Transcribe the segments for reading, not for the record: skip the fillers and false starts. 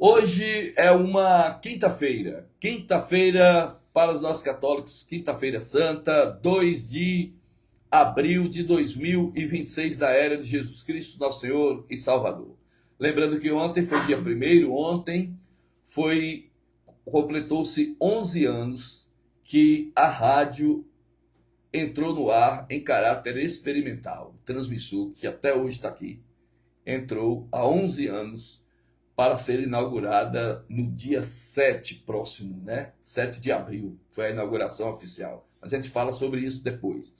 Hoje é uma quinta-feira. Quinta-feira para os nossos católicos, quinta-feira santa, 2 de abril de 2026 da era de Jesus Cristo, nosso Senhor e Salvador. Lembrando que ontem foi dia 1º, ontem completou-se 11 anos que a rádio entrou no ar em caráter experimental. O transmissor, que até hoje está aqui, entrou há 11 anos para ser inaugurada no dia 7 próximo, né? 7 de abril foi a inauguração oficial. A gente fala sobre isso depois.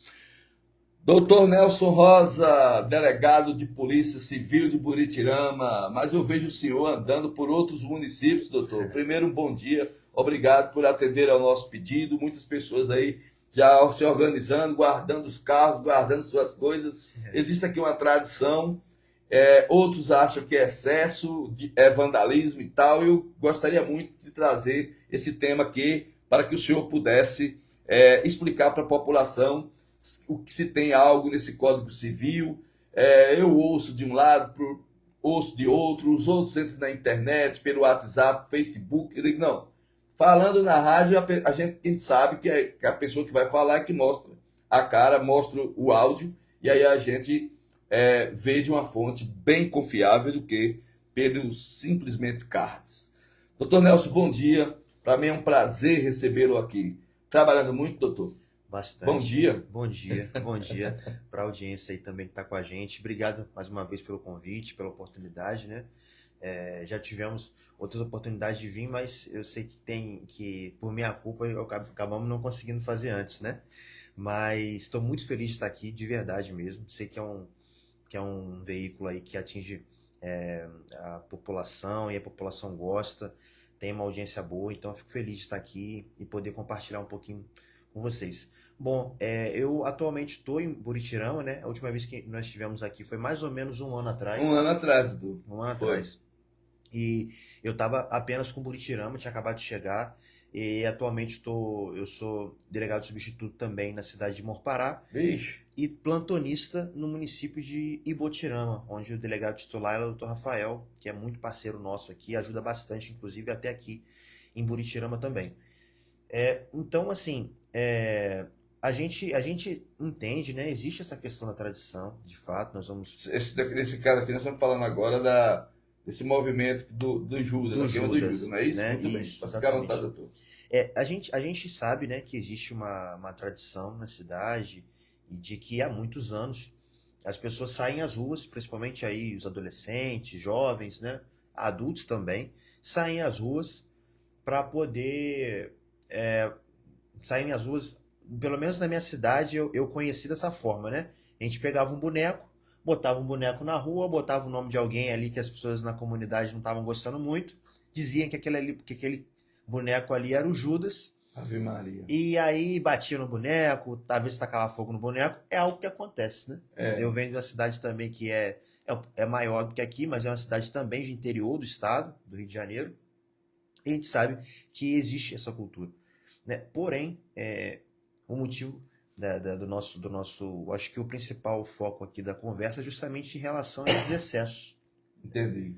Doutor Nelson Rosa, delegado de Polícia Civil de Buritirama, mas eu vejo o senhor andando por outros municípios, doutor. Primeiro, um bom dia, obrigado por atender ao nosso pedido. Muitas pessoas aí já se organizando, guardando os carros, guardando suas coisas. Existe aqui uma tradição, outros acham que é excesso, é vandalismo e tal. Eu gostaria muito de trazer esse tema aqui para que o senhor pudesse explicar para a população o que se tem algo nesse Código Civil. Eu ouço de um lado, ouço de outro, os outros entram na internet, pelo WhatsApp, Facebook. Eu digo, não, falando na rádio, a gente sabe que a pessoa que vai falar é que mostra a cara, mostra o áudio, e aí a gente vê de uma fonte bem confiável do que pelos simplesmente cards. Doutor Nelson, bom dia. Para mim é um prazer recebê-lo aqui. Trabalhando muito, doutor? Bastante. Bom dia. Bom dia, bom dia para a audiência aí também que está com a gente. Obrigado mais uma vez pelo convite, pela oportunidade, né? Já tivemos outras oportunidades de vir, mas eu sei que por minha culpa, acabamos não conseguindo fazer antes, né? Mas estou muito feliz de estar aqui, de verdade mesmo. Sei que é um veículo aí que atinge a população e a população gosta, tem uma audiência boa, então eu fico feliz de estar aqui e poder compartilhar um pouquinho com vocês. Bom, eu atualmente estou em Buritirama, né? A última vez que nós estivemos aqui foi mais ou menos um ano atrás. Um ano atrás, Dudu. Um ano atrás. E eu estava apenas com Buritirama, tinha acabado de chegar. E atualmente eu sou delegado substituto também na cidade de Morpará. Vixe. E plantonista no município de Ibotirama, onde o delegado titular é o Dr. Rafael, que é muito parceiro nosso aqui, ajuda bastante, inclusive até aqui em Buritirama também. Então, assim, a gente entende, né? Existe essa questão da tradição, de fato, nós vamos... Nesse caso aqui, nós estamos falando agora desse movimento do Judas, Do do Judas, não é isso? né? Muito bem, Isso, pode ficar à vontade, exatamente. doutor. A gente sabe, né, que existe uma tradição na cidade e de que há muitos anos as pessoas saem às ruas, principalmente aí os adolescentes, jovens, né, adultos também, saem às ruas para poder... saem às ruas, pelo menos na minha cidade eu conheci dessa forma, né? A gente pegava um boneco, botava um boneco na rua, botava o nome de alguém ali que as pessoas na comunidade não estavam gostando muito, diziam que aquele boneco ali era o Judas. Ave Maria. E aí batia no boneco, talvez tacava fogo no boneco. É algo que acontece, né? Eu venho de uma cidade também que é maior do que aqui, mas é uma cidade também de interior do estado, do Rio de Janeiro. E a gente sabe que existe essa cultura, né? Porém, o motivo do nosso, acho que o principal foco aqui da conversa é justamente em relação a esses excessos. Entendi.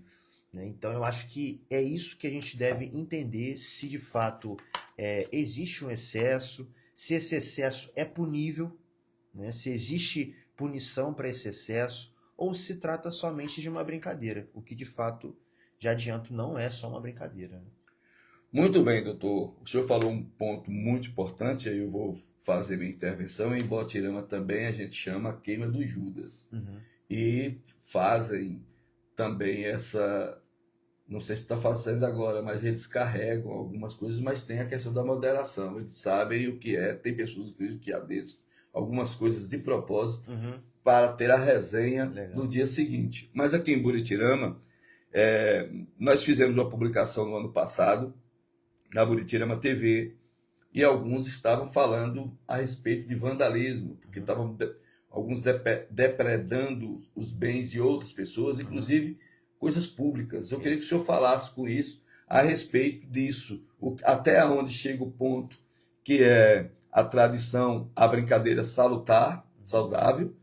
Né? Então eu acho que é isso que a gente deve entender, se de fato existe um excesso, se esse excesso é punível, né? Se existe punição para esse excesso, ou se trata somente de uma brincadeira, o que de fato, já adianto, não é só uma brincadeira, né? Muito bem, doutor. O senhor falou um ponto muito importante, aí eu vou fazer minha intervenção. Em Botirama também a gente chama a queima do Judas. Uhum. E fazem também não sei se está fazendo agora, mas eles carregam algumas coisas, mas tem a questão da moderação. Eles sabem o que é, tem pessoas que adesem algumas coisas de propósito para ter a resenha no dia seguinte. Mas aqui em Buritirama, nós fizemos uma publicação no ano passado, na Buritirama TV, e alguns estavam falando a respeito de vandalismo, porque estavam alguns depredando os bens de outras pessoas, inclusive coisas públicas. Eu queria que o senhor falasse com isso, a respeito disso, até onde chega o ponto que é a tradição, a brincadeira salutar, saudável,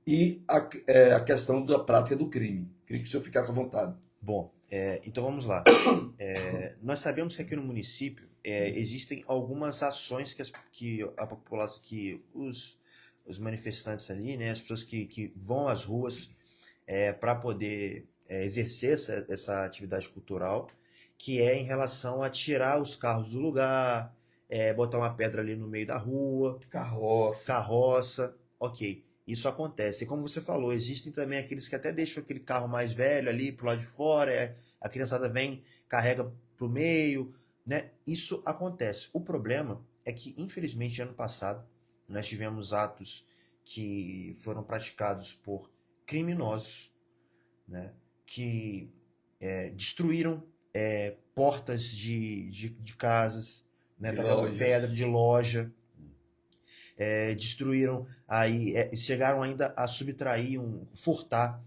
e a questão da prática do crime. Queria que o senhor ficasse à vontade. Bom, Então vamos lá. Nós sabemos que aqui no município existem algumas ações que a população, que os manifestantes ali, né, as pessoas que vão às ruas para poder exercer essa atividade cultural, que é em relação a tirar os carros do lugar, botar uma pedra ali no meio da rua, Carroça. carroça, ok. Isso acontece. E como você falou, existem também aqueles que até deixam aquele carro mais velho ali pro lado de fora, a criançada vem, carrega pro meio, né? Isso acontece. O problema é que, infelizmente, ano passado, nós tivemos atos que foram praticados por criminosos, né? Que destruíram portas de casas, né? De Tacaram lojas. pedra de loja, destruíram aí, chegaram ainda a subtrair, furtar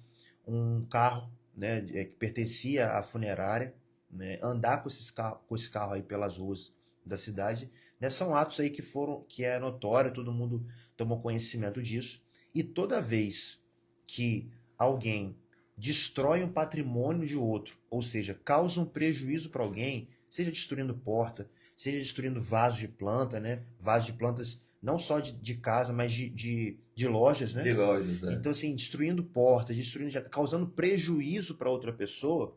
um carro, né, que pertencia à funerária, né, andar com esse carro aí pelas ruas da cidade, né, são atos aí que é notório, todo mundo tomou conhecimento disso, e toda vez que alguém destrói um patrimônio de outro, ou seja, causa um prejuízo para alguém, seja destruindo porta, seja destruindo vasos de planta, né, vasos de plantas não só de casa, mas de lojas, né? De lojas, Então, assim, destruindo portas, causando prejuízo para outra pessoa,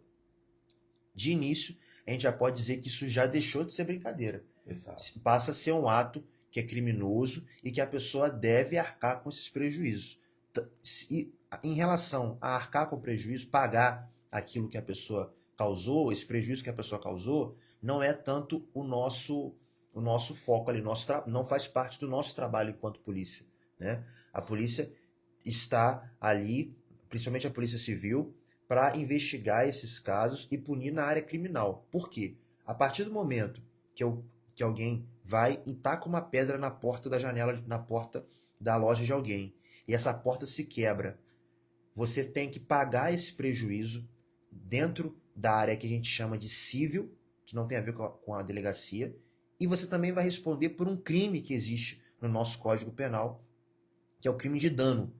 de início, a gente já pode dizer que isso já deixou de ser brincadeira. Exato. Passa a ser um ato que é criminoso e que a pessoa deve arcar com esses prejuízos. E em relação a arcar com o prejuízo, pagar aquilo que a pessoa causou, esse prejuízo que a pessoa causou, não é tanto o nosso foco ali, não faz parte do nosso trabalho enquanto polícia, né? A polícia está ali, principalmente a Polícia Civil, para investigar esses casos e punir na área criminal. Por quê? A partir do momento que alguém vai e taca uma pedra na porta da janela, na porta da loja de alguém, e essa porta se quebra, você tem que pagar esse prejuízo dentro da área que a gente chama de civil, que não tem a ver com a delegacia, e você também vai responder por um crime que existe no nosso Código Penal, que é o crime de dano.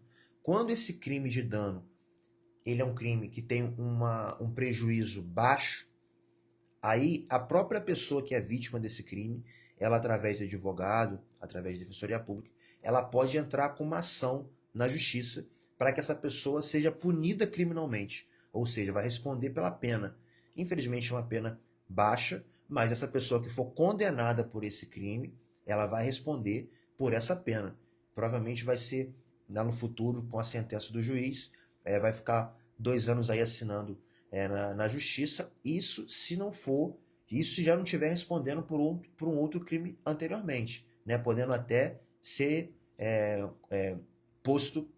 Quando esse crime de dano ele é um crime que tem um prejuízo baixo, aí a própria pessoa que é vítima desse crime, ela através do advogado, através da defensoria pública, ela pode entrar com uma ação na justiça para que essa pessoa seja punida criminalmente, ou seja, vai responder pela pena. Infelizmente é uma pena baixa, mas essa pessoa que for condenada por esse crime, ela vai responder por essa pena. Provavelmente vai ser lá no futuro, com a sentença do juiz, vai ficar 2 anos aí assinando na justiça. Isso se não for, isso se já não estiver respondendo por um outro crime anteriormente, né? Podendo até ser posto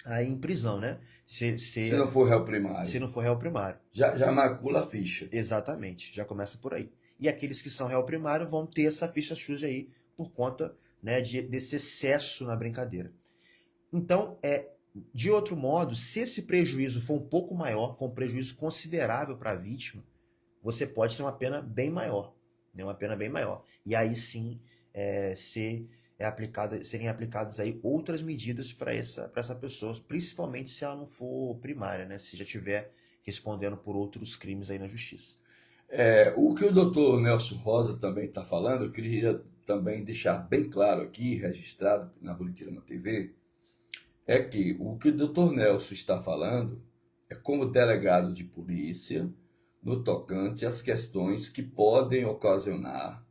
aí em prisão, né? Se não for réu primário. Se não for réu primário. Já macula a ficha. Exatamente, já começa por aí. E aqueles que são réu primário vão ter essa ficha suja aí por conta, né, desse excesso na brincadeira. Então, de outro modo, se esse prejuízo for um pouco maior, for um prejuízo considerável para a vítima, você pode ter uma pena bem maior, né, uma pena bem maior. E aí sim serem aplicadas aí outras medidas para essa pessoa, principalmente se ela não for primária, né, se já estiver respondendo por outros crimes aí na justiça. O que o doutor Nelson Rosa também está falando, eu queria também deixar bem claro aqui, registrado na Buritirama TV, é que o que o doutor Nelson está falando é como delegado de polícia no tocante às questões que podem ocasionar.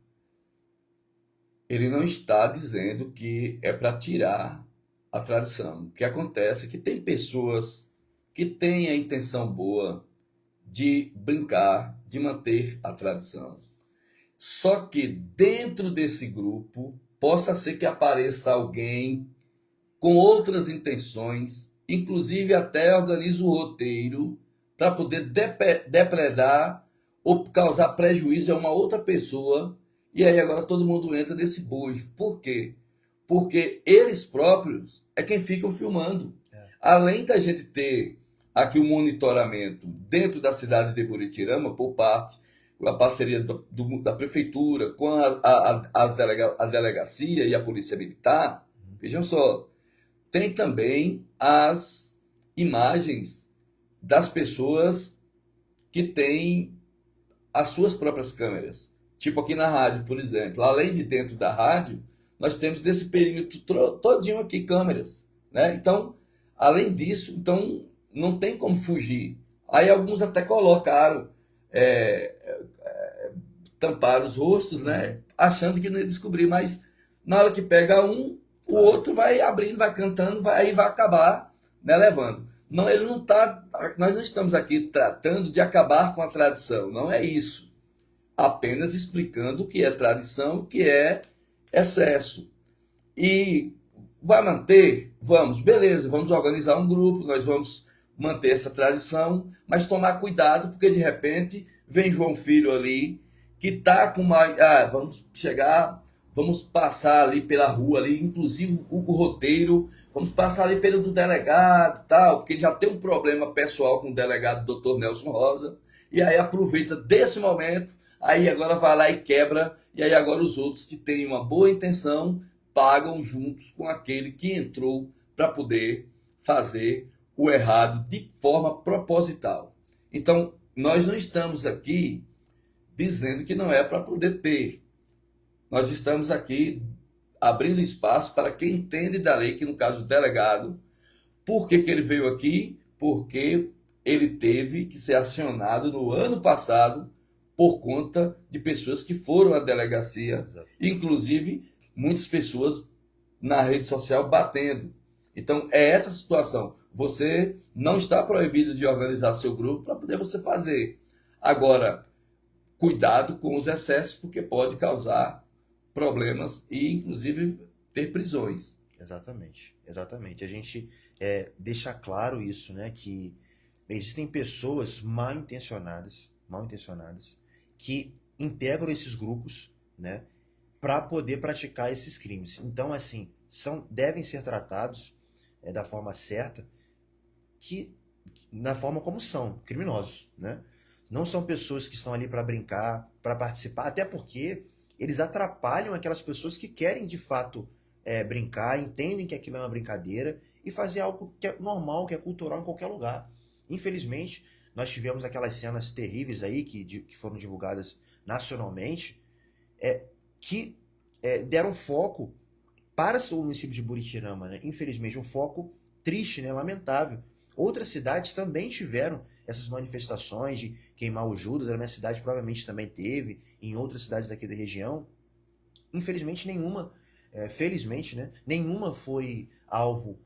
Ele não está dizendo que é para tirar a tradição. O que acontece é que tem pessoas que têm a intenção boa de brincar, de manter a tradição. Só que dentro desse grupo possa ser que apareça alguém com outras intenções, inclusive até organiza o roteiro para poder depredar ou causar prejuízo a uma outra pessoa. E aí agora todo mundo entra nesse bojo. Por quê? Porque eles próprios é quem ficam filmando. Além da gente ter aqui o monitoramento dentro da cidade de Buritirama, por parte da parceria da prefeitura com a delegacia e a polícia militar, vejam só, tem também as imagens das pessoas que têm as suas próprias câmeras. Tipo aqui na rádio, por exemplo. Além de dentro da rádio, nós temos desse perímetro todinho aqui câmeras, né? Então, além disso, então não tem como fugir. Aí alguns até colocaram, é, tamparam os rostos, né? Achando que não ia descobrir, mas na hora que pega um, o outro vai abrindo, vai cantando, aí vai acabar, né, levando. Não, ele não tá, nós não estamos aqui tratando de acabar com a tradição, não é isso. Apenas explicando o que é tradição, o que é excesso. E vai manter? Vamos, beleza, vamos organizar um grupo, nós vamos manter essa tradição, mas tomar cuidado, porque de repente vem João Filho ali, que tá com uma. Ah, vamos chegar, vamos passar ali pela rua ali, inclusive o roteiro, vamos passar ali pelo do delegado e tal, porque ele já tem um problema pessoal com o delegado Dr. Nelson Rosa, e aí aproveita desse momento, aí agora vai lá e quebra, e aí agora os outros que têm uma boa intenção pagam juntos com aquele que entrou para poder fazer o errado de forma proposital. Então, nós não estamos aqui dizendo que não é para poder ter. Nós estamos aqui abrindo espaço para quem entende da lei, que no caso o delegado, por que ele veio aqui? Porque ele teve que ser acionado no ano passado por conta de pessoas que foram à delegacia, inclusive muitas pessoas na rede social batendo. Então é essa situação. Você não está proibido de organizar seu grupo para poder você fazer. Agora, cuidado com os excessos, porque pode causar problemas e, inclusive, ter prisões. Exatamente, exatamente. A gente deixa claro isso, né? Que existem pessoas mal intencionadas, que integram esses grupos, né? Para poder praticar esses crimes. Então, assim, devem ser tratados da forma certa, na forma como são, criminosos, né? Não são pessoas que estão ali para brincar, para participar, até porque eles atrapalham aquelas pessoas que querem de fato brincar, entendem que aquilo é uma brincadeira e fazer algo que é normal, que é cultural em qualquer lugar. Infelizmente, nós tivemos aquelas cenas terríveis aí que foram divulgadas nacionalmente, que deram foco para o município de Buritirama, né? Infelizmente, um foco triste, né? Lamentável. Outras cidades também tiveram essas manifestações de queimar o Judas, a minha cidade provavelmente também teve, em outras cidades daqui da região. Infelizmente, felizmente, né? Nenhuma foi alvo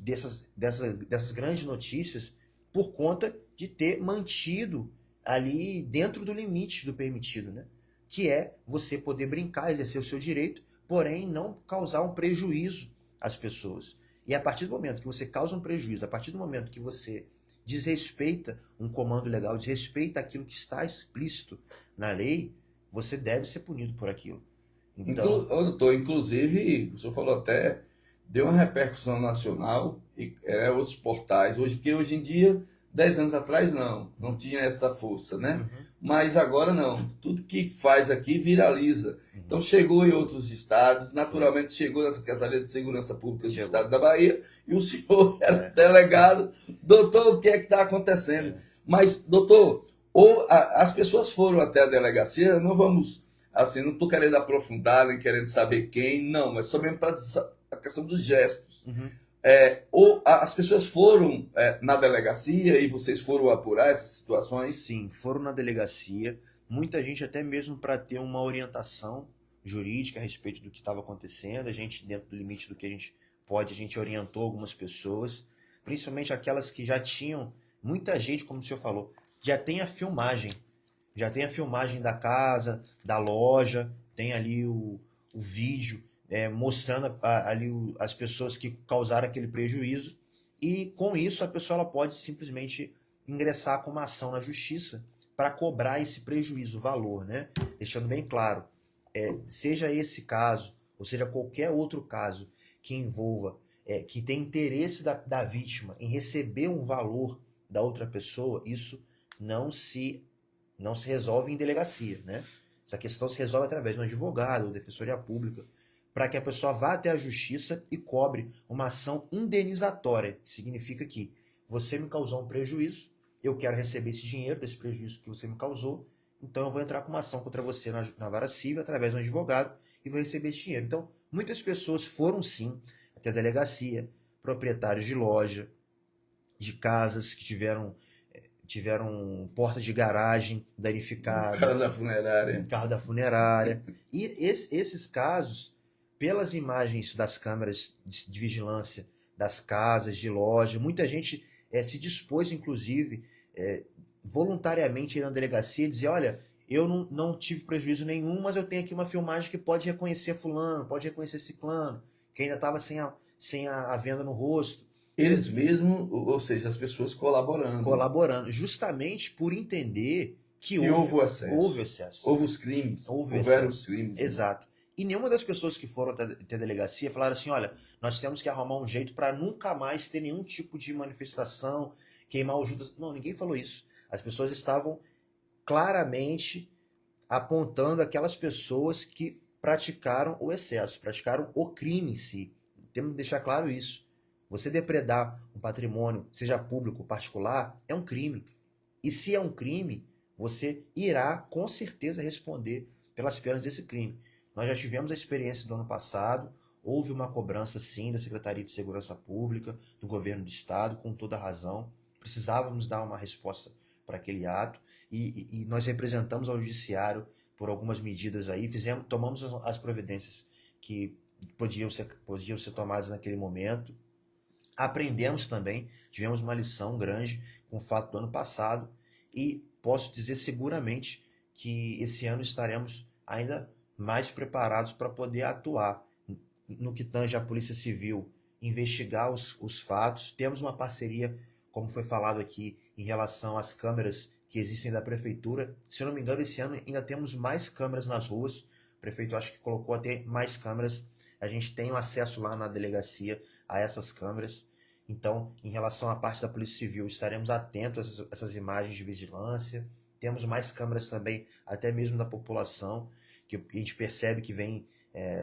dessas grandes notícias por conta de ter mantido ali dentro do limite do permitido, né? Que é você poder brincar, exercer o seu direito, porém não causar um prejuízo às pessoas. E a partir do momento que você causa um prejuízo, a partir do momento que você desrespeita um comando legal, desrespeita aquilo que está explícito na lei, você deve ser punido por aquilo. Então, Doutor, inclusive, o senhor falou até, deu uma repercussão nacional e outros portais, porque hoje em dia, 10 anos atrás não tinha essa força, né? Mas agora não, tudo que faz aqui viraliza. Então chegou em outros estados, naturalmente chegou na Secretaria de Segurança Pública do Estado da Bahia, e o senhor era delegado. Doutor, o que é que está acontecendo? Mas, doutor, as pessoas foram até a delegacia, não vamos, assim, não estou querendo aprofundar, nem querendo saber quem, não, mas só mesmo para a questão dos gestos. Ou as pessoas foram na delegacia e vocês foram apurar essas situações? Sim, foram na delegacia. Muita gente até mesmo para ter uma orientação jurídica a respeito do que estava acontecendo. A gente, dentro do limite do que a gente pode, a gente orientou algumas pessoas, principalmente aquelas que já tinham, muita gente, como o senhor falou, já tem a filmagem da casa, da loja, tem ali o vídeo, mostrando ali as pessoas que causaram aquele prejuízo, e com isso a pessoa ela pode simplesmente ingressar com uma ação na justiça para cobrar esse prejuízo, o valor, né? Deixando bem claro, seja esse caso, ou seja qualquer outro caso que envolva, que tem interesse da vítima em receber um valor da outra pessoa, isso não se resolve em delegacia, né? Essa questão se resolve através de um advogado, ou defensoria pública, para que a pessoa vá até a justiça e cobre uma ação indenizatória, que significa que você me causou um prejuízo, eu quero receber esse dinheiro desse prejuízo que você me causou, então eu vou entrar com uma ação contra você na vara civil através de um advogado e vou receber esse dinheiro. Então, muitas pessoas foram sim até a delegacia, proprietários de loja, de casas que tiveram porta de garagem danificada, carro da funerária. E esses casos, pelas imagens das câmeras de vigilância das casas, de loja, muita gente se dispôs, inclusive, voluntariamente ir na delegacia e dizer, olha, eu não tive prejuízo nenhum, mas eu tenho aqui uma filmagem que pode reconhecer fulano, pode reconhecer ciclano, que ainda estava sem a venda no rosto. Eles mesmos, ou seja, as pessoas colaborando. Colaborando, justamente por entender que houve excesso. Houve os crimes. Houveram os crimes. Exato. Né? E nenhuma das pessoas que foram até a delegacia falaram assim, olha, nós temos que arrumar um jeito para nunca mais ter nenhum tipo de manifestação, queimar o Judas. Não, ninguém falou isso. As pessoas estavam claramente apontando aquelas pessoas que praticaram o excesso, praticaram o crime em si. Temos que deixar claro isso. Você depredar um patrimônio, seja público ou particular, é um crime. E se é um crime, você irá com certeza responder pelas penas desse crime. Nós já tivemos a experiência do ano passado, houve uma cobrança sim da Secretaria de Segurança Pública, do Governo do Estado, com toda a razão. Precisávamos dar uma resposta para aquele ato e nós representamos ao Judiciário por algumas medidas aí, tomamos as providências que podiam ser tomadas naquele momento. Aprendemos também, tivemos uma lição grande com o fato do ano passado e posso dizer seguramente que esse ano estaremos ainda mais preparados para poder atuar no que tange a Polícia Civil, investigar os fatos. Temos uma parceria, como foi falado aqui, em relação às câmeras que existem da Prefeitura. Se eu não me engano, esse ano ainda temos mais câmeras nas ruas. O prefeito acho que colocou até mais câmeras. A gente tem o acesso lá na delegacia a essas câmeras. Então, em relação à parte da Polícia Civil, estaremos atentos a essas imagens de vigilância. Temos mais câmeras também, até mesmo da população, que a gente percebe que vem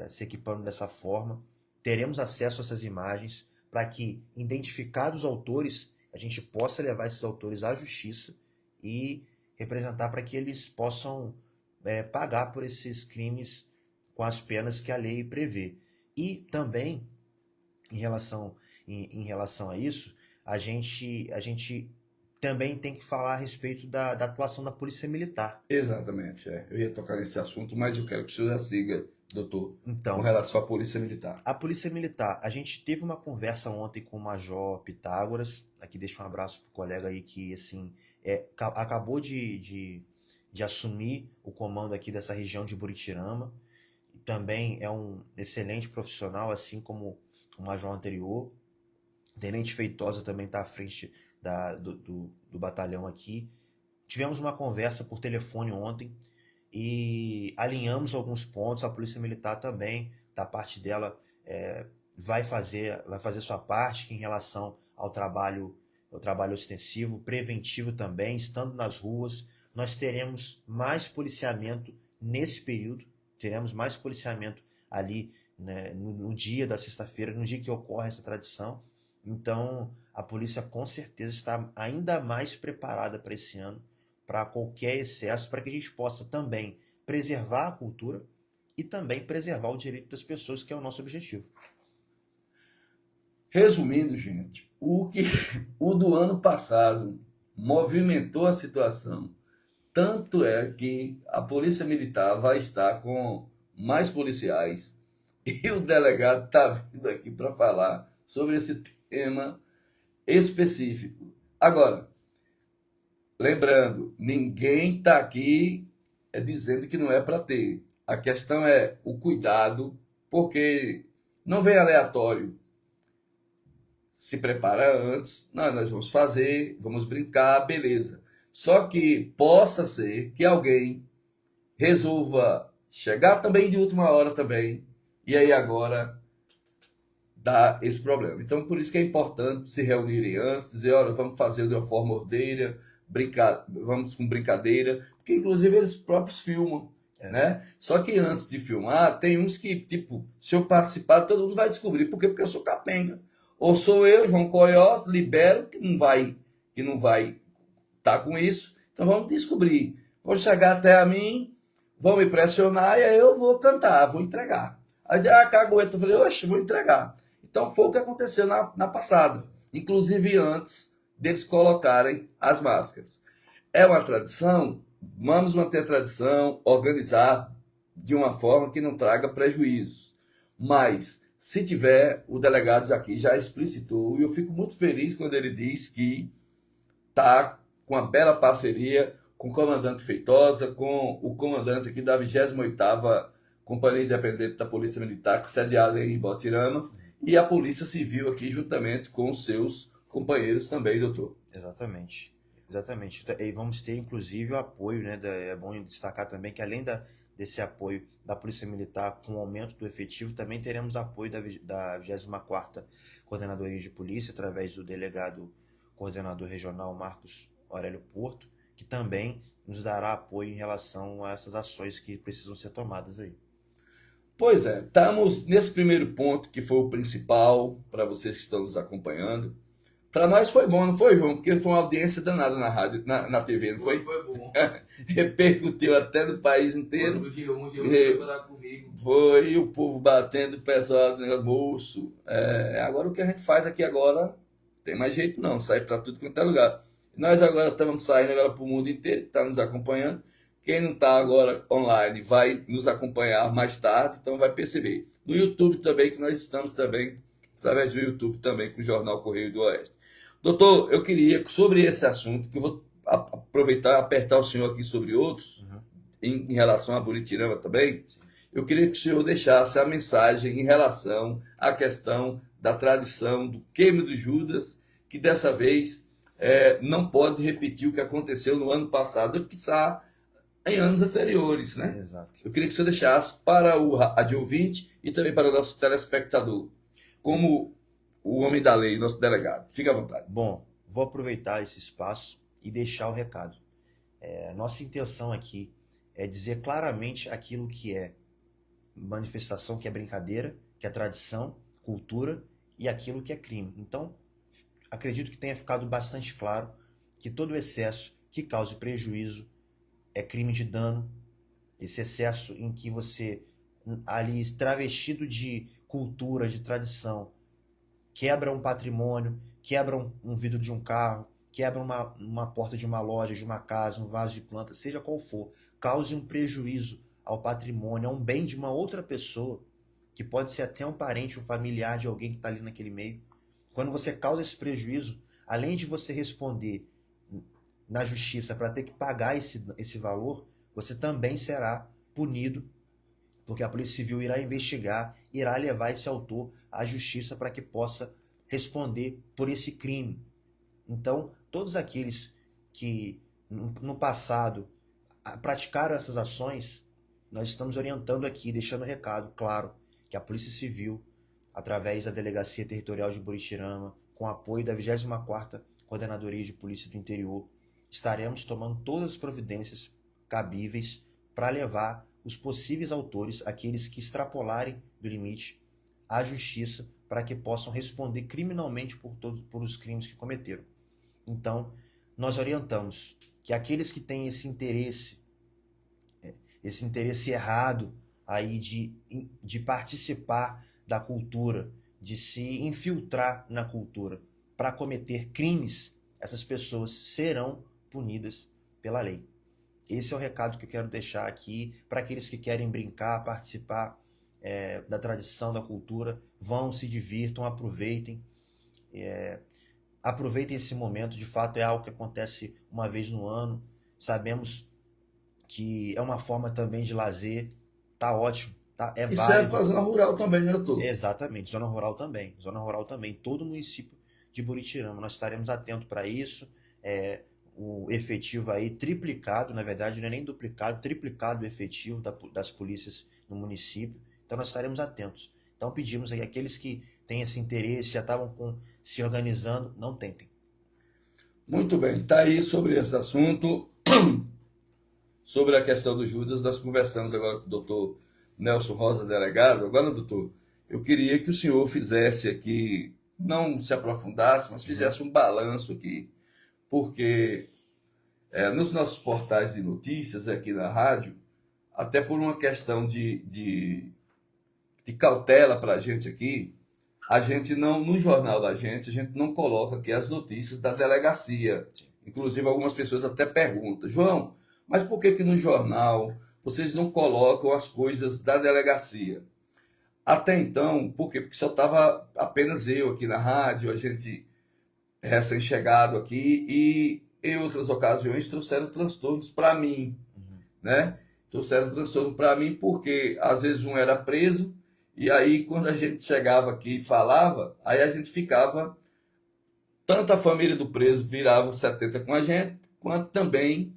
se equipando dessa forma. Teremos acesso a essas imagens para que, identificados os autores, a gente possa levar esses autores à justiça e representar para que eles possam pagar por esses crimes com as penas que a lei prevê. E também, em relação a isso, a gente também tem que falar a respeito da atuação da Polícia Militar. Exatamente, eu ia tocar nesse assunto, mas eu quero que o senhor já siga, doutor, então, com relação à Polícia Militar. A Polícia Militar, a gente teve uma conversa ontem com o Major Pitágoras, aqui deixa um abraço pro colega aí que, assim, acabou de assumir o comando aqui dessa região de Buritirama, também é um excelente profissional, assim como o major anterior. Tenente Feitosa também está à frente do batalhão aqui. Tivemos uma conversa por telefone ontem e alinhamos alguns pontos. A Polícia Militar também, da parte dela, vai fazer sua parte em relação ao trabalho ostensivo, preventivo também, estando nas ruas. Nós teremos mais policiamento nesse período, teremos mais policiamento ali, né, no dia da sexta-feira, no dia que ocorre essa tradição. Então, a polícia com certeza está ainda mais preparada para esse ano, para qualquer excesso, para que a gente possa também preservar a cultura e também preservar o direito das pessoas, que é o nosso objetivo. Resumindo, gente, o do ano passado movimentou a situação. Tanto é que a Polícia Militar vai estar com mais policiais e o delegado está vindo aqui para falar sobre esse tema específico. Agora, lembrando, ninguém está aqui dizendo que não é para ter. A questão é o cuidado, porque não vem aleatório. Se prepara antes, nós vamos fazer, vamos brincar, beleza. Só que possa ser que alguém resolva chegar também de última hora também, e aí agora dá esse problema. Então, por isso que é importante se reunirem antes, dizer, olha, vamos fazer de uma forma ordeira, vamos com brincadeira, porque inclusive eles próprios filmam, né? Só que antes de filmar, tem uns que, tipo, se eu participar, todo mundo vai descobrir. Por quê? Porque eu sou capenga. Ou sou eu, João Coiós, libero, que não vai tá com isso, então vamos descobrir. Vão chegar até a mim, vão me pressionar e aí eu vou cantar, vou entregar. Aí, cagueta, eu falei, oxe, vou entregar. Então foi o que aconteceu na passada, inclusive antes deles colocarem as máscaras. É uma tradição, vamos manter a tradição, organizar de uma forma que não traga prejuízos. Mas, se tiver, o delegado aqui já explicitou, e eu fico muito feliz quando ele diz que está com uma bela parceria com o comandante Feitosa, com o comandante aqui da 28ª Companhia Independente da Polícia Militar, sediada em Botirama, e a Polícia Civil aqui, juntamente com os seus companheiros também, doutor. Exatamente. Exatamente. E vamos ter, inclusive, o apoio, né? É bom destacar também que, além desse apoio da Polícia Militar com o aumento do efetivo, também teremos apoio da 24ª Coordenadoria de Polícia, através do delegado coordenador regional Marcos Aurélio Porto, que também nos dará apoio em relação a essas ações que precisam ser tomadas aí. Pois é, estamos nesse primeiro ponto, que foi o principal para vocês que estão nos acompanhando. Para nós foi bom, não foi, João? Porque foi uma audiência danada na rádio, na TV, não foi? Foi bom. Repercutiu até no país inteiro. O G1 foi falar comigo. Foi o povo batendo, o pessoal dizendo, moço, agora o que a gente faz aqui agora, tem mais jeito não, sai para tudo quanto é lugar. Nós agora estamos saindo agora para o mundo inteiro, que está nos acompanhando. Quem não está agora online vai nos acompanhar mais tarde, então vai perceber. No YouTube também, que nós estamos também, através do YouTube também, com o Jornal Correio do Oeste. Doutor, eu queria, sobre esse assunto, que eu vou aproveitar e apertar o senhor aqui sobre outros, em relação a Buritirama também, eu queria que o senhor deixasse a mensagem em relação à questão da tradição do queime de Judas, que dessa vez não pode repetir o que aconteceu no ano passado, que está em anos anteriores, né? Exato. Eu queria que você deixasse para o rádio ouvinte e também para o nosso telespectador, como o homem da lei, nosso delegado. Fique à vontade. Bom, vou aproveitar esse espaço e deixar o recado. Nossa intenção aqui é dizer claramente aquilo que é manifestação, que é brincadeira, que é tradição, cultura e aquilo que é crime. Então, acredito que tenha ficado bastante claro que todo excesso que cause prejuízo é crime de dano. Esse excesso em que você, ali travestido de cultura, de tradição, quebra um patrimônio, quebra um vidro de um carro, quebra uma porta de uma loja, de uma casa, um vaso de planta, seja qual for, cause um prejuízo ao patrimônio, a um bem de uma outra pessoa, que pode ser até um parente, um familiar de alguém que está ali naquele meio. Quando você causa esse prejuízo, além de você responder na justiça para ter que pagar esse valor, você também será punido, porque a Polícia Civil irá investigar, irá levar esse autor à justiça para que possa responder por esse crime. Então, todos aqueles que no passado praticaram essas ações, nós estamos orientando aqui, deixando recado, claro, que a Polícia Civil, através da Delegacia Territorial de Buritirama, com apoio da 24ª Coordenadoria de Polícia do Interior, estaremos tomando todas as providências cabíveis para levar os possíveis autores, aqueles que extrapolarem do limite, à justiça para que possam responder criminalmente por os crimes que cometeram. Então, nós orientamos que aqueles que têm esse interesse errado aí de participar da cultura, de se infiltrar na cultura para cometer crimes, essas pessoas serão punidas pela lei. Esse é o recado que eu quero deixar aqui para aqueles que querem brincar, participar da tradição, da cultura, vão, se divirtam, aproveitem. Aproveitem esse momento, de fato é algo que acontece uma vez no ano, sabemos que é uma forma também de lazer, tá ótimo, tá? É Isso válido. é para a zona rural também, né, doutor? Exatamente, zona rural também, todo o município de Buritirama, nós estaremos atentos para isso, o efetivo aí triplicado, na verdade não é nem duplicado, triplicado o efetivo das polícias no município, então nós estaremos atentos. Então pedimos aí, aqueles que têm esse interesse, já estavam se organizando, não tentem. Muito bem, está aí sobre esse assunto, sobre a questão do Judas, nós conversamos agora com o doutor Nelson Rosa, delegado. Agora, doutor, eu queria que o senhor fizesse aqui, não se aprofundasse, mas fizesse um balanço aqui, porque nos nossos portais de notícias aqui na rádio, até por uma questão de cautela para a gente aqui, a gente não, no jornal da gente, a gente não coloca aqui as notícias da delegacia. Inclusive, algumas pessoas até perguntam, João, mas por que no jornal vocês não colocam as coisas da delegacia? Até então, por quê? Porque só estava apenas eu aqui na rádio, a gente recém-chegado aqui, e em outras ocasiões trouxeram transtornos para mim, né? Trouxeram transtorno para mim porque às vezes um era preso, e aí quando a gente chegava aqui e falava, aí a gente ficava, tanto a família do preso virava 70 com a gente, quanto também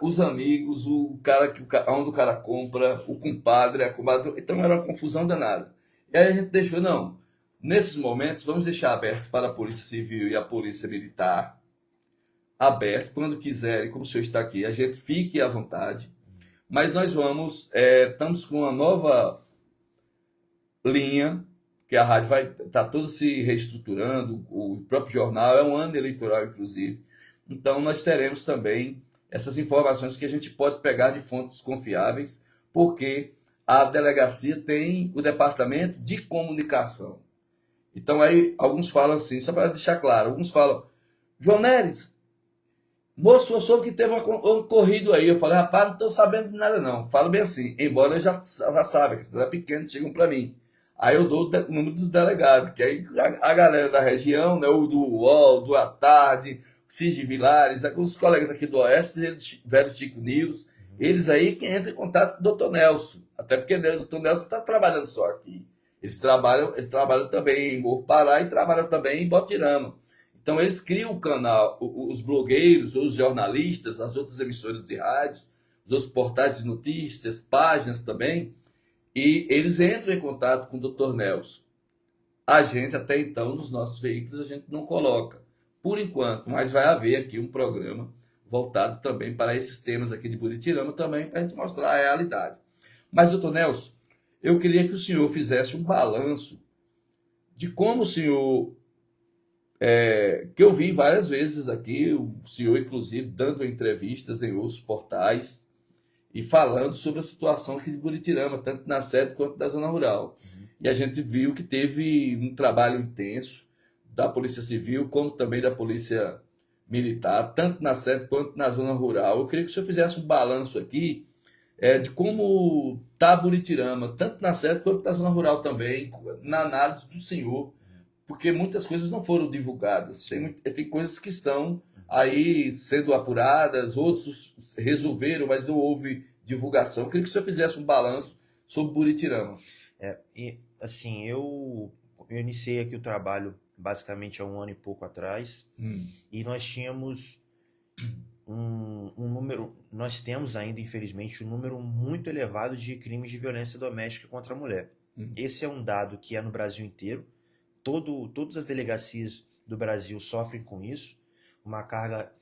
os amigos, o cara onde o cara compra, o compadre, a comadre, então era uma confusão danada. E aí a gente deixou, não, nesses momentos vamos deixar aberto para a Polícia Civil e a Polícia Militar, aberto, quando quiserem, como o senhor está aqui, a gente fique à vontade, mas nós estamos com uma nova linha, que a rádio vai estar toda se reestruturando, o próprio jornal, é um ano eleitoral, inclusive, então nós teremos também essas informações que a gente pode pegar de fontes confiáveis, porque a delegacia tem o departamento de comunicação. Então aí alguns falam assim, só para deixar claro, alguns falam, João Neres, moço, eu soube que teve um ocorrido aí. Eu falei, rapaz, não estou sabendo de nada não. Falo bem assim, embora eu já saiba, que cidade pequena, chegam para mim. Aí eu dou o número do delegado, que aí a galera da região, né, o do UOL, do À Tarde, Cid Vilares, os colegas aqui do Oeste, eles, velho Chico News, eles aí que entram em contato com o Dr. Nelson. Até porque o Dr. Nelson está trabalhando só aqui. Ele trabalham também em Morro Pará e trabalham também em Botirama. Então eles criam o canal, os blogueiros, os jornalistas, as outras emissoras de rádios, os outros portais de notícias, páginas também, e eles entram em contato com o Dr. Nelson. A gente, até então, nos nossos veículos, a gente não coloca, por enquanto, mas vai haver aqui um programa voltado também para esses temas aqui de Buritirama, também para a gente mostrar a realidade. Mas, Dr. Nelson, eu queria que o senhor fizesse um balanço de como o senhor... que eu vi várias vezes aqui, o senhor, inclusive, dando entrevistas em outros portais e falando sobre a situação aqui de Buritirama, tanto na sede quanto da zona rural. E a gente viu que teve um trabalho intenso da Polícia Civil, como também da Polícia Militar, tanto na sede quanto na zona rural. Eu queria que o senhor fizesse um balanço aqui de como está Buritirama, tanto na sede quanto na zona rural também, na análise do senhor, porque muitas coisas não foram divulgadas. Tem coisas que estão aí sendo apuradas, outros resolveram, mas não houve divulgação. Eu queria que o senhor fizesse um balanço sobre Buritirama. Assim, eu iniciei aqui o trabalho basicamente há um ano e pouco atrás, e nós tínhamos um número, nós temos ainda, infelizmente, um número muito elevado de crimes de violência doméstica contra a mulher. Esse é um dado que é no Brasil inteiro. Todas as delegacias do Brasil sofrem com isso, uma carga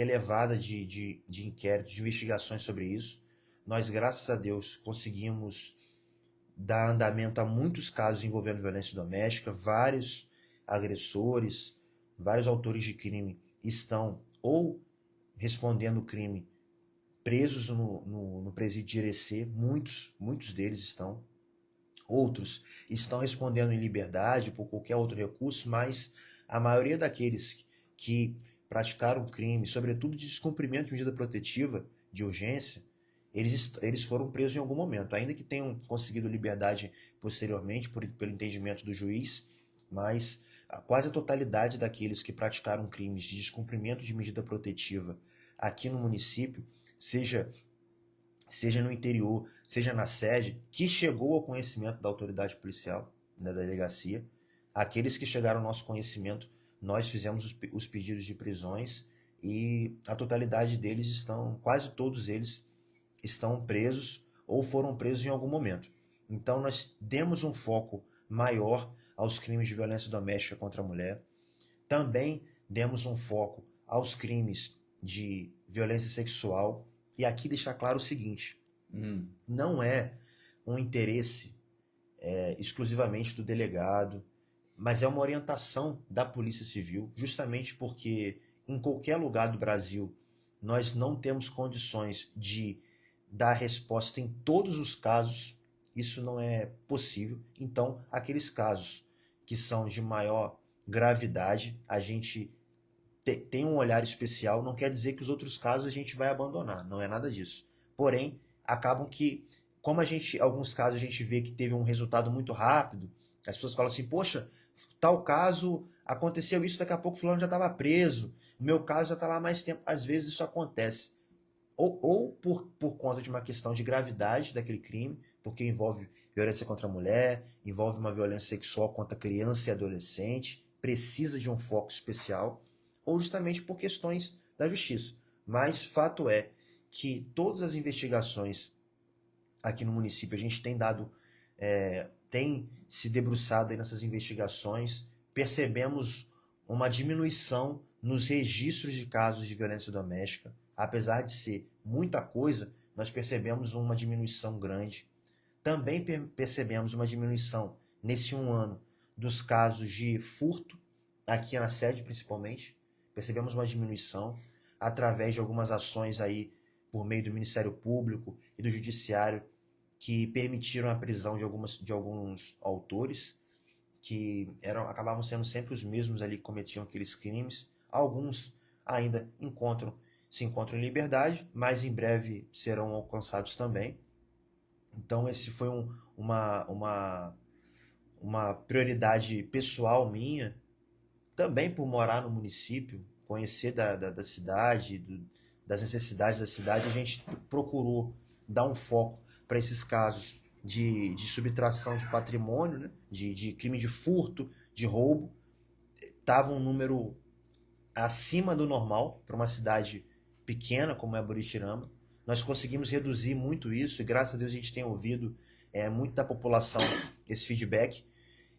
elevada de inquéritos, de investigações sobre isso. Nós, graças a Deus, conseguimos dar andamento a muitos casos envolvendo violência doméstica. Vários agressores, vários autores de crime estão ou respondendo o crime presos no presídio de Irecê, muitos deles estão. Outros estão respondendo em liberdade por qualquer outro recurso, mas a maioria daqueles que praticaram crime, sobretudo de descumprimento de medida protetiva de urgência, eles foram presos em algum momento, ainda que tenham conseguido liberdade posteriormente pelo entendimento do juiz, mas quase a totalidade daqueles que praticaram crimes de descumprimento de medida protetiva aqui no município, seja no interior, seja na sede, que chegou ao conhecimento da autoridade policial, da delegacia. Aqueles que chegaram ao nosso conhecimento, nós fizemos os pedidos de prisões e a totalidade deles quase todos eles estão presos ou foram presos em algum momento. Então nós demos um foco maior aos crimes de violência doméstica contra a mulher. Também demos um foco aos crimes de violência sexual. E aqui deixar claro o seguinte, não é um interesse exclusivamente do delegado, mas é uma orientação da Polícia Civil, justamente porque em qualquer lugar do Brasil, nós não temos condições de dar resposta em todos os casos, isso não é possível. Então, aqueles casos que são de maior gravidade, a gente tem um olhar especial, não quer dizer que os outros casos a gente vai abandonar, não é nada disso. Porém, acabam que, como alguns casos a gente vê que teve um resultado muito rápido, as pessoas falam assim, poxa, tal caso aconteceu isso, daqui a pouco o fulano já estava preso, o meu caso já está lá há mais tempo. Às vezes isso acontece ou por conta de uma questão de gravidade daquele crime, porque envolve violência contra a mulher, envolve uma violência sexual contra criança e adolescente, precisa de um foco especial, ou justamente por questões da justiça. Mas fato é que todas as investigações aqui no município, a gente tem se debruçado aí nessas investigações, percebemos uma diminuição nos registros de casos de violência doméstica. Apesar de ser muita coisa, nós percebemos uma diminuição grande. Também percebemos uma diminuição nesse um ano dos casos de furto, aqui na sede principalmente. Percebemos uma diminuição através de algumas ações aí por meio do Ministério Público e do Judiciário que permitiram a prisão de alguns autores que acabavam sendo sempre os mesmos ali que cometiam aqueles crimes. Alguns ainda se encontram em liberdade, mas em breve serão alcançados também. Então esse foi uma prioridade pessoal minha, também por morar no município, conhecer da cidade, das necessidades da cidade. A gente procurou dar um foco para esses casos de subtração de patrimônio, né? de crime de furto, de roubo. Estava um número acima do normal para uma cidade pequena como é a Buritirama. Nós conseguimos reduzir muito isso e graças a Deus a gente tem ouvido muito da população esse feedback.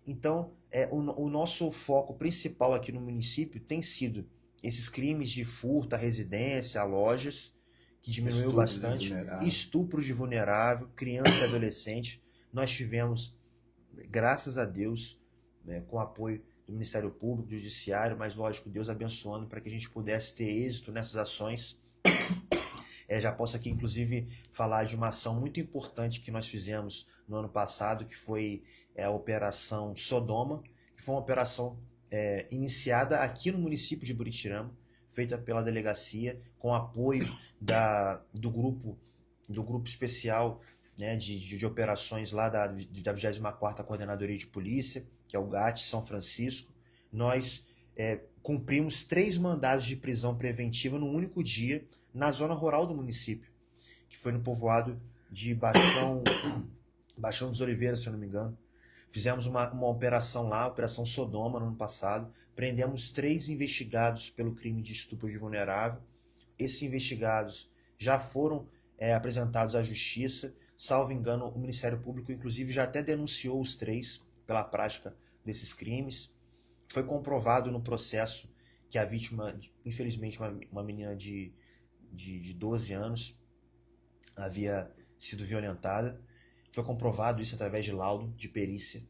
Então, o nosso foco principal aqui no município tem sido esses crimes de furto à residência, a lojas, que diminuiu bastante, estupro de vulnerável, criança e adolescente. Nós tivemos, graças a Deus, com o apoio do Ministério Público, do Judiciário, mas lógico, Deus abençoando para que a gente pudesse ter êxito nessas ações. Já posso aqui, inclusive, falar de uma ação muito importante que nós fizemos no ano passado, que foi a Operação Sodoma, que foi uma operação iniciada aqui no município de Buritirama, feita pela delegacia, com apoio do grupo especial, né, de operações lá da 24ª Coordenadoria de Polícia, que é o GAT São Francisco. Nós cumprimos 3 mandados de prisão preventiva num único dia na zona rural do município, que foi no povoado de Baixão dos Oliveiras, se eu não me engano. Fizemos uma operação lá, Operação Sodoma, no ano passado. Prendemos 3 investigados pelo crime de estupro de vulnerável. Esses investigados já foram apresentados à justiça. Salvo engano, o Ministério Público, inclusive, já até denunciou os 3 pela prática desses crimes. Foi comprovado no processo que a vítima, infelizmente, uma menina de 12 anos, havia sido violentada. Foi comprovado isso através de laudo de perícia.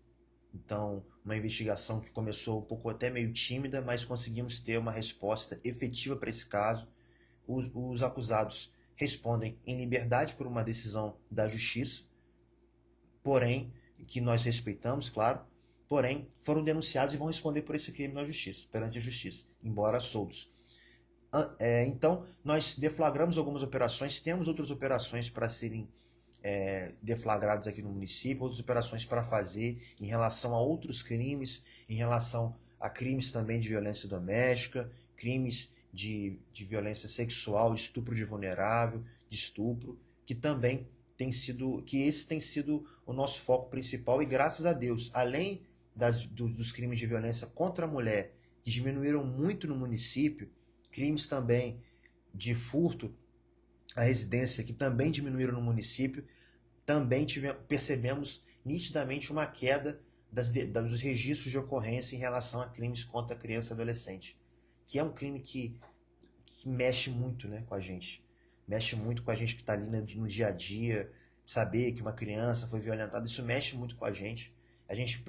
Então, uma investigação que começou um pouco até meio tímida, mas conseguimos ter uma resposta efetiva para esse caso. Os acusados respondem em liberdade por uma decisão da justiça, porém, que nós respeitamos, claro, porém, foram denunciados e vão responder por esse crime na justiça, perante a justiça, embora soltos. Então, nós deflagramos algumas operações, temos outras operações para serem deflagradas aqui no município, outras operações para fazer em relação a outros crimes, em relação a crimes também de violência doméstica, crimes de violência sexual, estupro de vulnerável, de estupro, que também esse tem sido o nosso foco principal. E graças a Deus, além dos crimes de violência contra a mulher, que diminuíram muito no município, crimes também de furto à residência, que também diminuíram no município, também percebemos nitidamente uma queda dos registros de ocorrência em relação a crimes contra a criança e adolescente, que é um crime que mexe muito, né, com a gente. Mexe muito com a gente que está ali no dia a dia, saber que uma criança foi violentada, isso mexe muito com a gente. A gente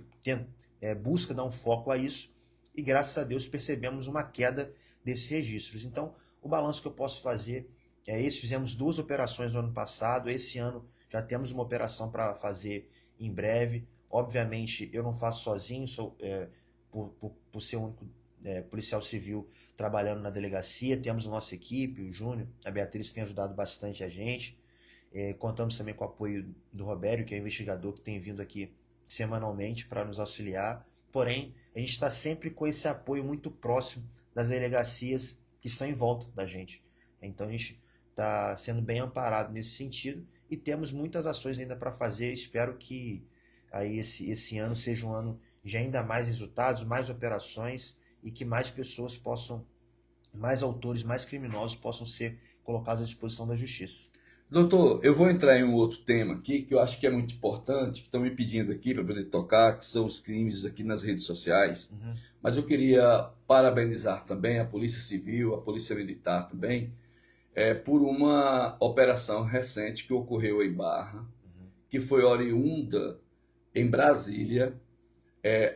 busca dar um foco a isso e, graças a Deus, percebemos uma queda desses registros. Então, o balanço que eu posso fazer é esse. Fizemos 2 operações no ano passado, esse ano já temos uma operação para fazer em breve. Obviamente, eu não faço sozinho, por ser o único policial civil trabalhando na delegacia, temos a nossa equipe, o Júnior, a Beatriz tem ajudado bastante a gente. Contamos também com o apoio do Robério, que é investigador, que tem vindo aqui semanalmente para nos auxiliar. Porém, a gente está sempre com esse apoio muito próximo das delegacias que estão em volta da gente. Então a gente está sendo bem amparado nesse sentido e temos muitas ações ainda para fazer. Espero que aí esse ano seja um ano de ainda mais resultados, mais operações e que mais pessoas possam, mais autores, mais criminosos possam ser colocados à disposição da justiça. Doutor, eu vou entrar em um outro tema aqui que eu acho que é muito importante, que estão me pedindo aqui para poder tocar, que são os crimes aqui nas redes sociais. Mas eu queria parabenizar também a Polícia Civil, a Polícia Militar também, por uma operação recente que ocorreu em Barra, que foi oriunda em Brasília,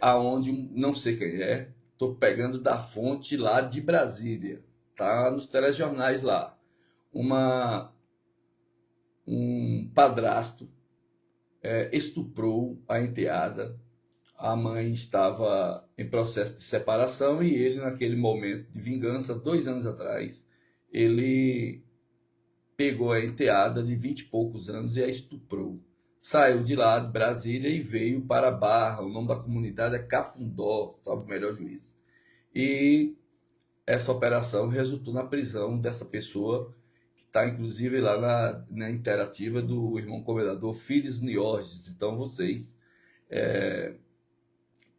aonde, não sei quem é, estou pegando da fonte lá de Brasília, tá nos telejornais lá, um padrasto estuprou a enteada. A mãe estava em processo de separação e ele, naquele momento de vingança, 2 anos atrás, ele pegou a enteada de 20 e poucos anos e a estuprou. Saiu de lá de Brasília e veio para Barra. O nome da comunidade é Cafundó, salvo o melhor juízo. E essa operação resultou na prisão dessa pessoa, que está inclusive lá na interativa do irmão comendador Fides Niorges. Então vocês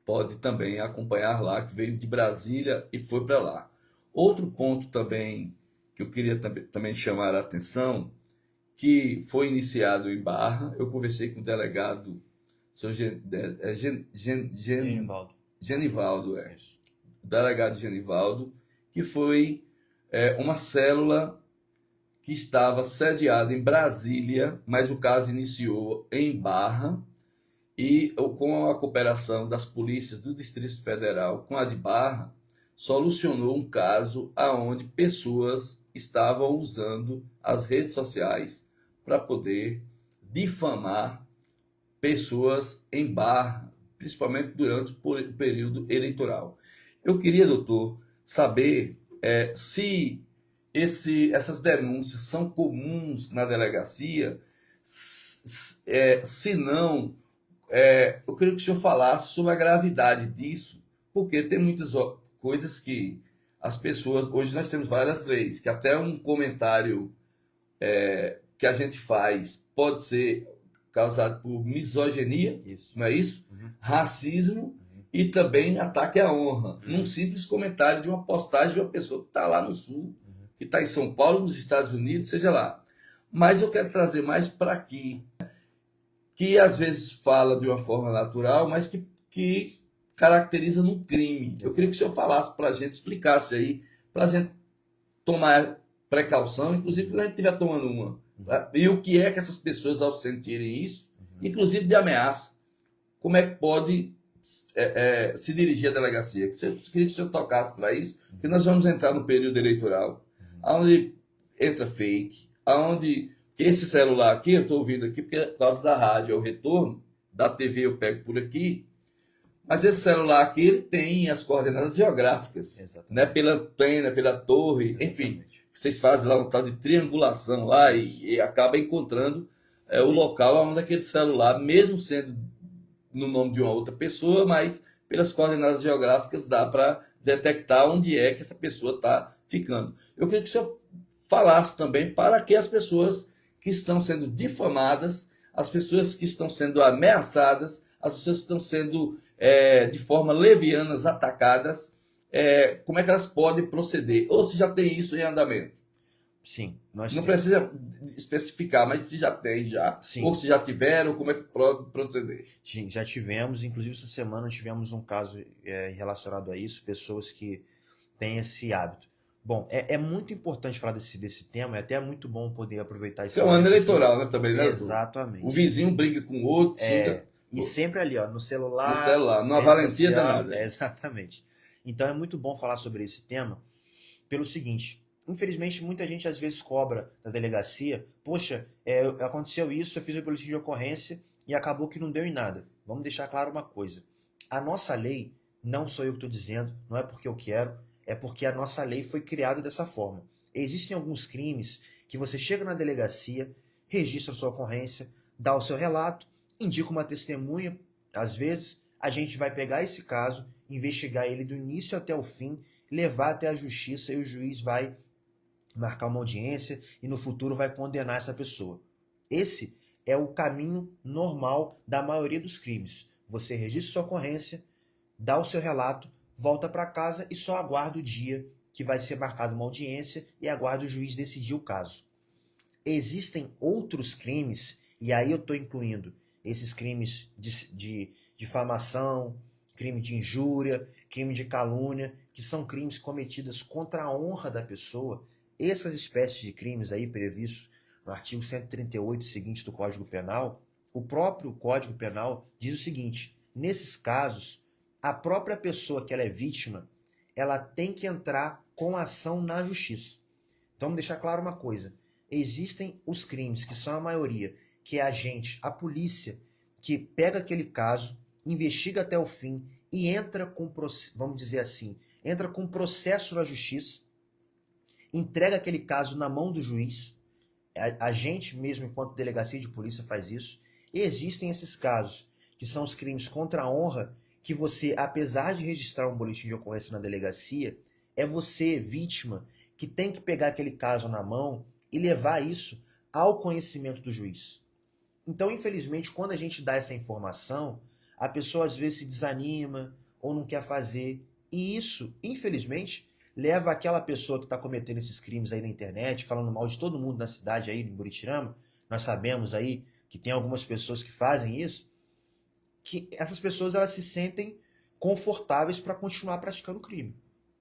podem também acompanhar lá, que veio de Brasília e foi para lá. Outro ponto também que eu queria também chamar a atenção, que foi iniciado em Barra. Eu conversei com o delegado, seu Genivaldo, o delegado Genivaldo, que foi uma célula que estava sediada em Brasília, mas o caso iniciou em Barra, e com a cooperação das polícias do Distrito Federal com a de Barra, solucionou um caso onde pessoas estavam usando as redes sociais para poder difamar pessoas em Barra, principalmente durante o período eleitoral. Eu queria, doutor, saber se essas denúncias são comuns na delegacia, se não, eu queria que o senhor falasse sobre a gravidade disso, porque tem muitas coisas que as pessoas... Hoje nós temos várias leis, que até um comentário que a gente faz pode ser causado por misoginia, não é isso? Racismo e também ataque à honra. Num simples comentário de uma postagem de uma pessoa que está lá no Sul, que está em São Paulo, nos Estados Unidos, seja lá. Mas eu quero trazer mais para aqui, que às vezes fala de uma forma natural, mas que caracteriza num crime. Eu queria que o senhor falasse para a gente, explicasse aí, para a gente tomar precaução, inclusive quando a gente estiver tomando uma. Tá? E o que é que essas pessoas, ao sentirem isso, inclusive de ameaça, como é que pode se dirigir à delegacia? Eu queria que o senhor tocasse para isso, porque nós vamos entrar no período eleitoral, onde entra fake, onde esse celular aqui, eu estou ouvindo aqui, porque por causa da rádio é o retorno, da TV eu pego por aqui, mas esse celular aqui, ele tem as coordenadas geográficas, né? Pela antena, pela torre, enfim. Vocês fazem lá um tal de triangulação lá e acaba encontrando o local onde aquele celular, mesmo sendo no nome de uma outra pessoa, mas pelas coordenadas geográficas dá para detectar onde é que essa pessoa está ficando. Eu queria que o senhor falasse também para que as pessoas que estão sendo difamadas, as pessoas que estão sendo ameaçadas, as pessoas que estão sendo de forma levianas atacadas, como é que elas podem proceder? Ou se já tem isso em andamento? Sim. Não precisa especificar, mas se já tem, Sim. Ou se já tiveram, como é que pode proceder? Sim, já tivemos, inclusive essa semana tivemos um caso relacionado a isso, pessoas que têm esse hábito. Bom, é muito importante falar desse tema, é até muito bom poder aproveitar esse é um ano eleitoral, né, também, né? Exatamente. O vizinho briga com o outro, e sempre ali, no celular. No celular, numa valentia social, danada. Exatamente. Então é muito bom falar sobre esse tema, pelo seguinte: infelizmente, muita gente às vezes cobra da delegacia, poxa, aconteceu isso, eu fiz o boletim de ocorrência e acabou que não deu em nada. Vamos deixar claro uma coisa: a nossa lei, não sou eu que estou dizendo, não é porque eu quero, é porque a nossa lei foi criada dessa forma. Existem alguns crimes que você chega na delegacia, registra a sua ocorrência, dá o seu relato, indica uma testemunha, às vezes a gente vai pegar esse caso, investigar ele do início até o fim, levar até a justiça e o juiz vai marcar uma audiência e no futuro vai condenar essa pessoa. Esse é o caminho normal da maioria dos crimes. Você registra sua ocorrência, dá o seu relato, volta para casa e só aguarda o dia que vai ser marcada uma audiência e aguarda o juiz decidir o caso. Existem outros crimes, e aí eu estou incluindo esses crimes de difamação, crime de injúria, crime de calúnia, que são crimes cometidos contra a honra da pessoa. Essas espécies de crimes aí previstos no artigo 138 seguinte do Código Penal, o próprio Código Penal diz o seguinte: nesses casos, a própria pessoa que ela é vítima, ela tem que entrar com ação na justiça. Então, vamos deixar claro uma coisa: existem os crimes, que são a maioria, que é a polícia, que pega aquele caso, investiga até o fim e entra com, vamos dizer assim, entra com processo na justiça, entrega aquele caso na mão do juiz. A gente mesmo, enquanto delegacia de polícia, faz isso. E existem esses casos, que são os crimes contra a honra, que você, apesar de registrar um boletim de ocorrência na delegacia, é você, vítima, que tem que pegar aquele caso na mão e levar isso ao conhecimento do juiz. Então, infelizmente, quando a gente dá essa informação, a pessoa às vezes se desanima ou não quer fazer. E isso, infelizmente, leva aquela pessoa que está cometendo esses crimes aí na internet, falando mal de todo mundo na cidade aí, em Buritirama. Nós sabemos aí que tem algumas pessoas que fazem isso, que essas pessoas elas se sentem confortáveis para continuar praticando o crime.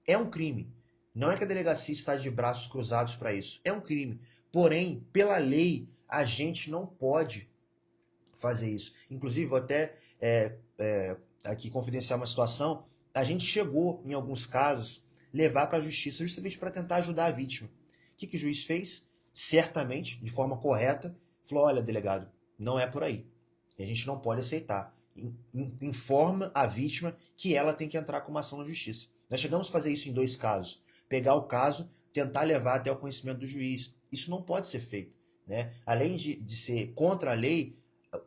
É um crime. Não é que a delegacia está de braços cruzados para isso. É um crime. Porém, pela lei, a gente não pode fazer isso. Inclusive, vou até aqui confidenciar uma situação. A gente chegou, em alguns casos, levar para a justiça justamente para tentar ajudar a vítima. O que o juiz fez? Certamente, de forma correta, falou: olha, delegado, não é por aí. A gente não pode aceitar. Informa a vítima que ela tem que entrar com uma ação na justiça. Nós chegamos a fazer isso em 2 casos. Pegar o caso, tentar levar até o conhecimento do juiz. Isso não pode ser feito, né? Além de ser contra a lei,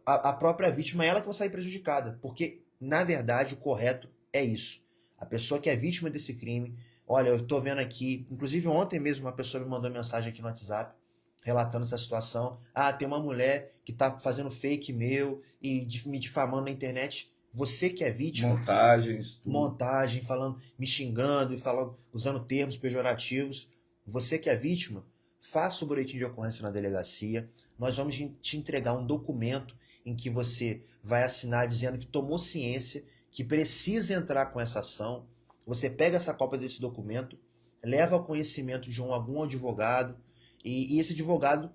a própria vítima é ela que vai sair prejudicada. Porque, na verdade, o correto é isso. A pessoa que é vítima desse crime, olha, eu estou vendo aqui, inclusive ontem mesmo uma pessoa me mandou mensagem aqui no WhatsApp, relatando essa situação. Ah, tem uma mulher que está fazendo fake meu e me difamando na internet. Você que é vítima... Montagens. Tudo. Montagem, falando, me xingando e falando, usando termos pejorativos. Você que é vítima, faça o boletim de ocorrência na delegacia. Nós vamos te entregar um documento em que você vai assinar dizendo que tomou ciência, que precisa entrar com essa ação. Você pega essa cópia desse documento, leva ao conhecimento de algum advogado, e esse advogado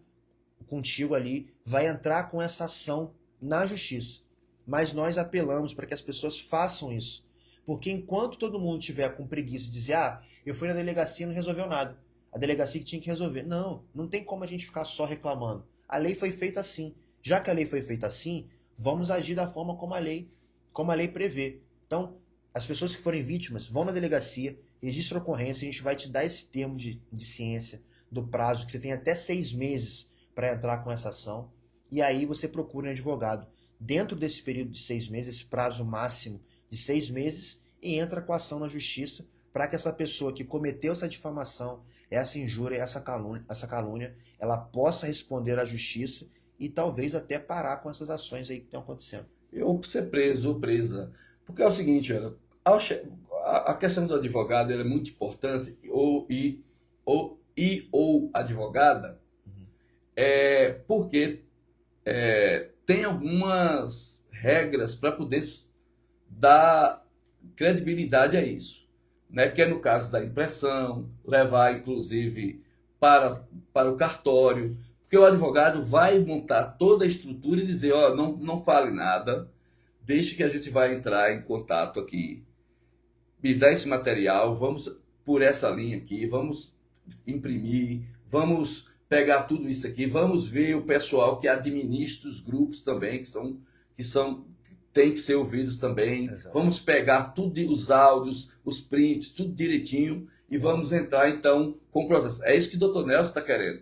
contigo ali vai entrar com essa ação na justiça. Mas nós apelamos para que as pessoas façam isso. Porque enquanto todo mundo tiver com preguiça de dizer: ah, eu fui na delegacia e não resolveu nada, a delegacia que tinha que resolver. Não tem como a gente ficar só reclamando. A lei foi feita assim. Já que a lei foi feita assim, vamos agir da forma como a lei prevê. Então, as pessoas que forem vítimas vão na delegacia, registram a ocorrência, a gente vai te dar esse termo de ciência do prazo, que você tem até 6 meses para entrar com essa ação, e aí você procura um advogado dentro desse período de 6 meses, esse prazo máximo de 6 meses, e entra com a ação na justiça para que essa pessoa que cometeu essa difamação, essa injúria, essa calúnia, ela possa responder à justiça e talvez até parar com essas ações aí que estão acontecendo. Ou ser preso ou presa. Porque é o seguinte, a questão do advogado é muito importante, ou advogada, porque tem algumas regras para poder dar credibilidade a isso, né? Que é no caso da impressão, levar inclusive para o cartório, porque o advogado vai montar toda a estrutura e dizer: ó, não fale nada, deixe que a gente vai entrar em contato aqui, me dá esse material, vamos por essa linha aqui, vamos imprimir, vamos pegar tudo isso aqui, vamos ver o pessoal que administra os grupos também, tem que ser ouvidos também. Exato. Vamos pegar tudo, os áudios, os prints, tudo direitinho e vamos entrar então com o processo. É isso que o Dr. Nelson está querendo.